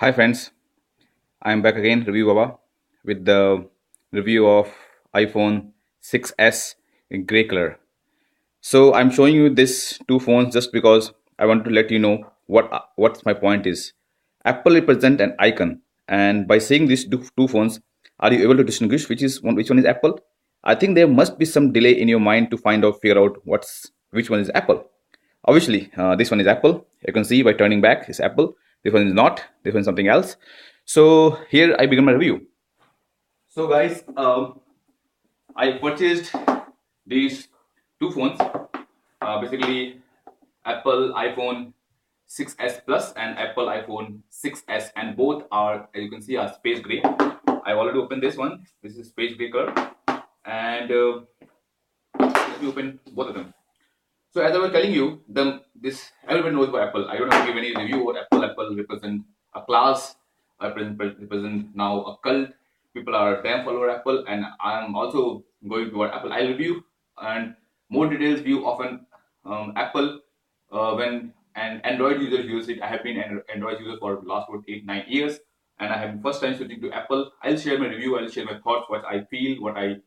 Hi friends, I am back again, ReviewerBABA, with the review of iPhone 6s in grey color. So I'm showing you these two phones just because I want to let you know what's my point is. Apple represent an icon, and by seeing these two phones, are you able to distinguish which one is Apple? I think there must be some delay in your mind to figure out which one is Apple. Obviously, this one is Apple. You can see by turning back, it's Apple. This one is not. This one is something else. So here I begin my review. So guys, I purchased these two phones. Basically, Apple iPhone 6s Plus and Apple iPhone 6s, and both are, as you can see, are space gray. I already opened this one. This is space gray color, and let me open both of them. So as I was telling you, this everyone knows about Apple. I don't have to give any review about Apple. Apple represent a class. Represent now a cult. People are damn follower Apple, and I am also going toward Apple. I'll review and more details view of an Apple when an Android user uses it. I have been an Android user for the last about 8-9 years, and I have first time switching to Apple. I'll share my review. I'll share my thoughts, what I feel, what I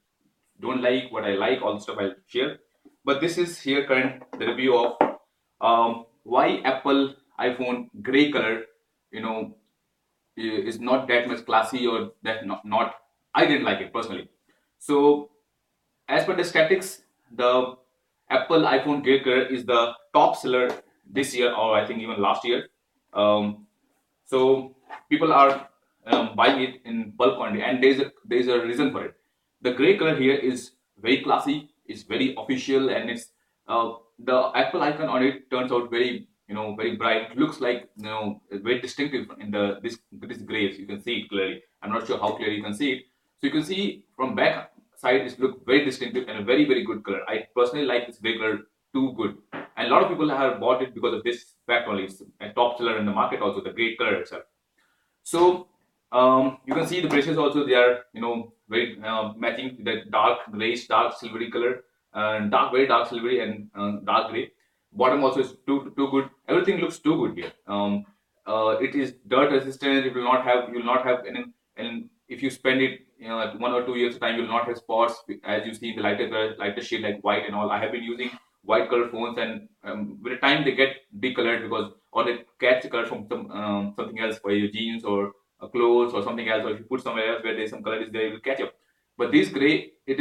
don't like, what I like, all the stuff I'll share. But this is here current the review of why Apple iPhone gray color, you know, is not that much classy, or that not I didn't like it personally. So as per the statistics, the Apple iPhone gray color is the top seller this year, or I think even last year. So people are buying it in bulk quantity, and there's a reason for it. The gray color here is very classy, it's very official, and it's the Apple icon on it turns out very very bright. Looks like very distinctive in this gray. So you can see it clearly. I'm not sure how clearly you can see it. So you can see from back side it looks very distinctive and a very good color. I personally like this gray color too good, and a lot of people have bought it because of this fact only. It's a top seller in the market also, the gray color itself. So you can see the brushes also, they are very matching the dark grayish, dark silvery color, and very dark silvery and dark gray. Bottom also is too good. Everything looks too good here. It is dirt resistant. It will not have you will not have any, and if you spend it at 1 or 2 years time, you will not have spots as you see in the lighter color, lighter shade like white and all. I have been using white color phones, and with the time they get decolored because, or they catch the color from something else, for your jeans or clothes or something else, or if you put somewhere else where there's some color is there, it will catch up. But this gray, it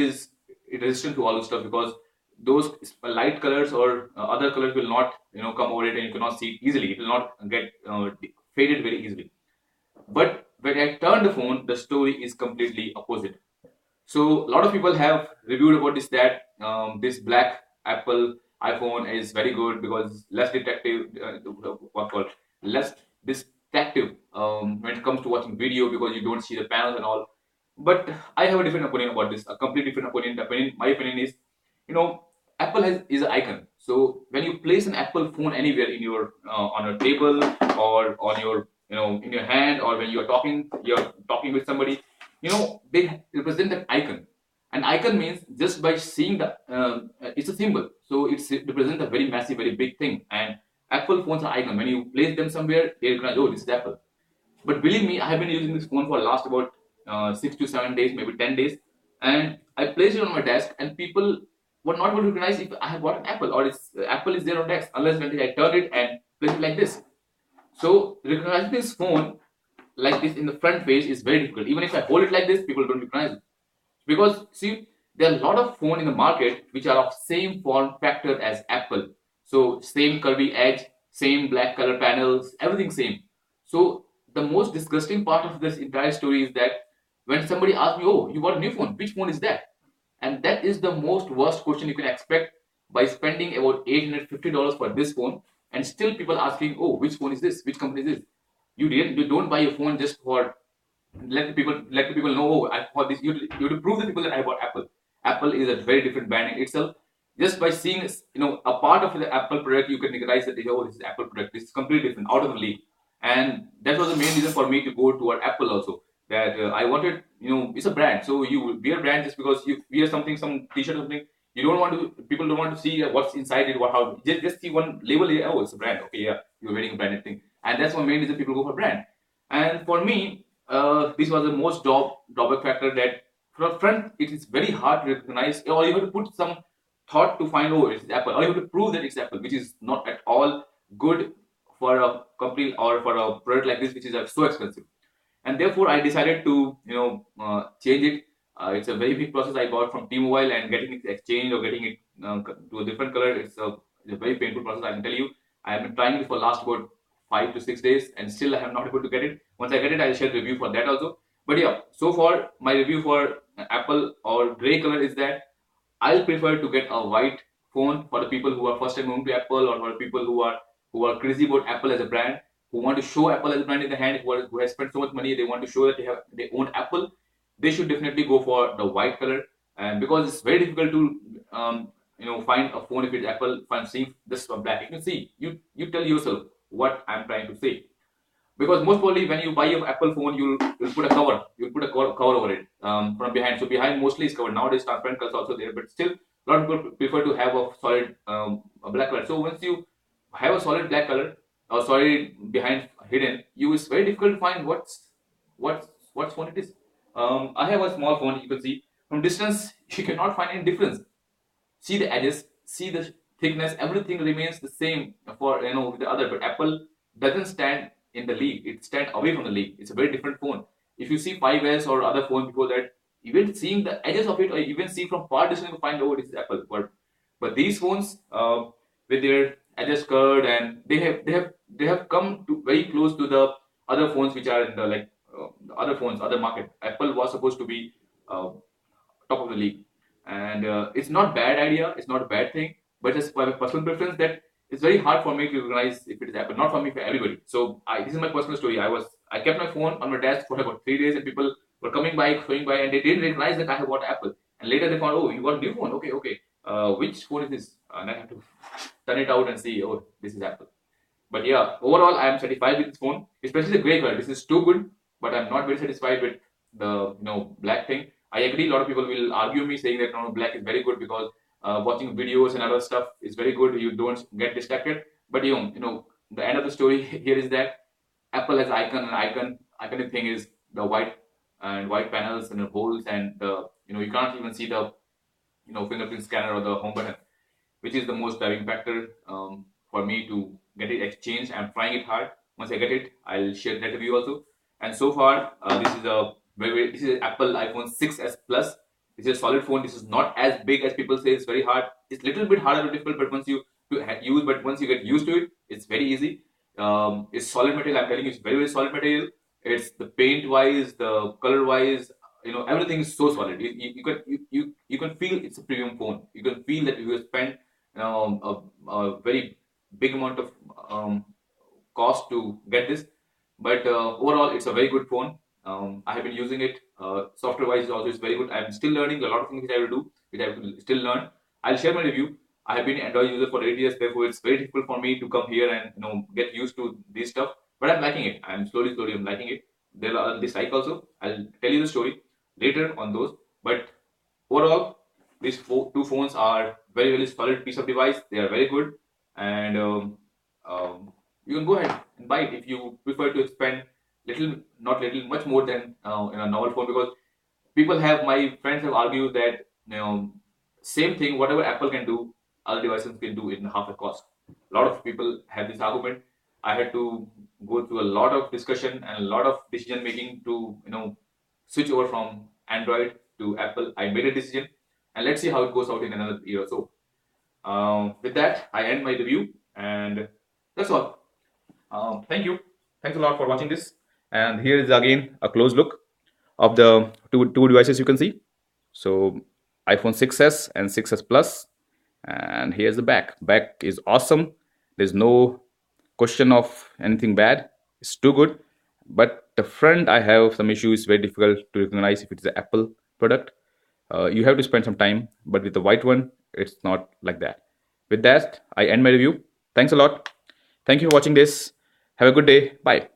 resistant to all this stuff, because those light colors or other colors will not come over it, and you cannot see it easily. It will not get faded very easily. But when I turn the phone, the story is completely opposite. So a lot of people have reviewed about this, that this black Apple iPhone is very good because less detective, what called less distractive when it comes to watching video, because you don't see the panels and all. But I have a different opinion about this, a completely different opinion. My opinion is, Apple is an icon. So when you place an Apple phone anywhere in your on a table, or on your in your hand, or when you're talking with somebody, they represent an icon. An icon means just by seeing the it's a symbol, so it represents a very massive, very big thing. And Apple phones are icon. When you place them somewhere, they recognize, oh, this is Apple. But believe me, I have been using this phone for last about 6 to 7 days, maybe 10 days, and I placed it on my desk, and people were not able to recognize if I have bought an Apple, or it's Apple is there on desk, unless when I turn it and place it like this. So recognizing this phone like this in the front face is very difficult. Even if I hold it like this, people don't recognize it. Because see, there are a lot of phone in the market which are of same form factor as Apple. So same curvy edge, same black color panels, everything same. So the most disgusting part of this entire story is that when somebody asks me, "Oh, you bought a new phone? Which phone is that?" And that is the most worst question you can expect by spending about $850 for this phone, and still people asking, "Oh, which phone is this? Which company is this?" You don't buy a phone just for let the people know, oh, I bought this. You to prove the people that I bought Apple. Apple is a very different brand in itself. Just by seeing a part of the Apple product, you can recognize that, oh, this is Apple product. This is completely different, out of the league. And that was the main reason for me to go toward Apple also. That I wanted, it's a brand. So you wear brand just because you wear something, some t-shirt or something. You don't want to. People don't want to see what's inside it. How just see one label here. Oh, it's a brand. Okay, yeah, you're wearing a branded thing, and that's one main reason people go for brand. And for me, this was the most drawback factor, that from front it is very hard to recognize, or you have to put some thought to find, oh, it's Apple, or you have to prove that it's Apple, which is not at all good for a company or for a product like this, which is so expensive. And therefore I decided to change it. It's a very big process. I bought from T-Mobile, and getting it exchanged or getting it to a different color, it's a very painful process, I can tell you. I have been trying it for last about 5 to 6 days, and still I have not able to get it. Once I get it, I'll share the review for that also. But yeah, so far my review for Apple or gray color is that I'll prefer to get a white phone for the people who are first time moving to Apple, or for people who are crazy about Apple as a brand, who want to show Apple as a brand in the hand, who has spent so much money, they want to show that they own Apple. They should definitely go for the white color, and because it's very difficult to find a phone if it's Apple. If I'm seeing this black, you can see, you tell yourself what I'm trying to say. Because most probably when you buy an Apple phone, you'll put a cover, cover over it from behind. So behind mostly is covered. Nowadays transparent colors also there, but still a lot of people prefer to have a solid a black color. So once you have a solid black color or solid behind hidden, it's very difficult to find what phone it is. I have a small phone. You can see from distance you cannot find any difference. See the edges, see the thickness, everything remains the same for with the other. But Apple doesn't stand in the league; it stands away from the league. It's a very different phone. If you see 5S or other phone before that, even seeing the edges of it, or even see from far distance, you find, oh, this is Apple. But these phones with their edges curved, and they have come to very close to the other phones which are in the the other phones, other market. Apple was supposed to be uh, top of the league, and it's not bad idea, it's not a bad thing, but it's my personal preference that it's very hard for me to recognize if it is Apple. Not for me, for everybody. So this is my personal story. I kept my phone on my desk for about 3 days, and people were coming by, going by, and they didn't recognize that I have bought Apple. And later they found, oh, you got a new phone, okay, okay, which phone is this? And I have to turn it out and see, oh, this is Apple. But yeah, overall, I am satisfied with this phone, especially the gray color. This is too good, but I'm not very satisfied with the black thing. I agree. A lot of people will argue me saying that no, black is very good because watching videos and other stuff is very good. You don't get distracted. But the end of the story here is that Apple has iconic thing is the white panels and the holes, and you can't even see the fingerprint scanner or the home button, which is the most driving factor for me to get it exchanged. I'm trying it hard. Once I get it, I'll share that review also. And so far, this is Apple iPhone 6s Plus. This is a solid phone. This is not as big as people say. It's very hard. It's a little bit harder to difficult, but once you get used to it, it's very easy. It's solid material. I'm telling you, it's very very solid material. It's the paint wise, the color wise, everything is so solid. You can feel it's a premium phone. You can feel that you have spent a very big amount of cost to get this. But overall, it's a very good phone. I have been using it. Software wise, also it's very good. I'm still learning a lot of things which I will do, which I will still learn. I'll share my review. I have been an Android user for 8 years, therefore it's very difficult for me to come here and get used to this stuff. But I'm liking it. I'm slowly I'm liking it. There are dislike also. I'll tell you the story later on those. But overall, these two phones are very very solid piece of device. They are very good, and you can go ahead and buy it if you prefer to spend not little, much more than in a normal phone. Because my friends have argued that same thing, whatever Apple can do, other devices can do it in half the cost. A lot of people have this argument. I had to go through a lot of discussion and a lot of decision making to switch over from Android to Apple. I made a decision, and let's see how it goes out in another year or so. With that, I end my review, and that's all. Thank you. Thanks a lot for watching this. And here is again a close look of the two devices you can see. So iPhone 6s and 6s Plus, and here's the back. Back is awesome. There's no question of anything bad. It's too good. But the front, I have some issues. Very difficult to recognize if it's an Apple product. You have to spend some time. But with the white one, it's not like that. With that, I end my review. Thanks a lot. Thank you for watching this. Have a good day. Bye.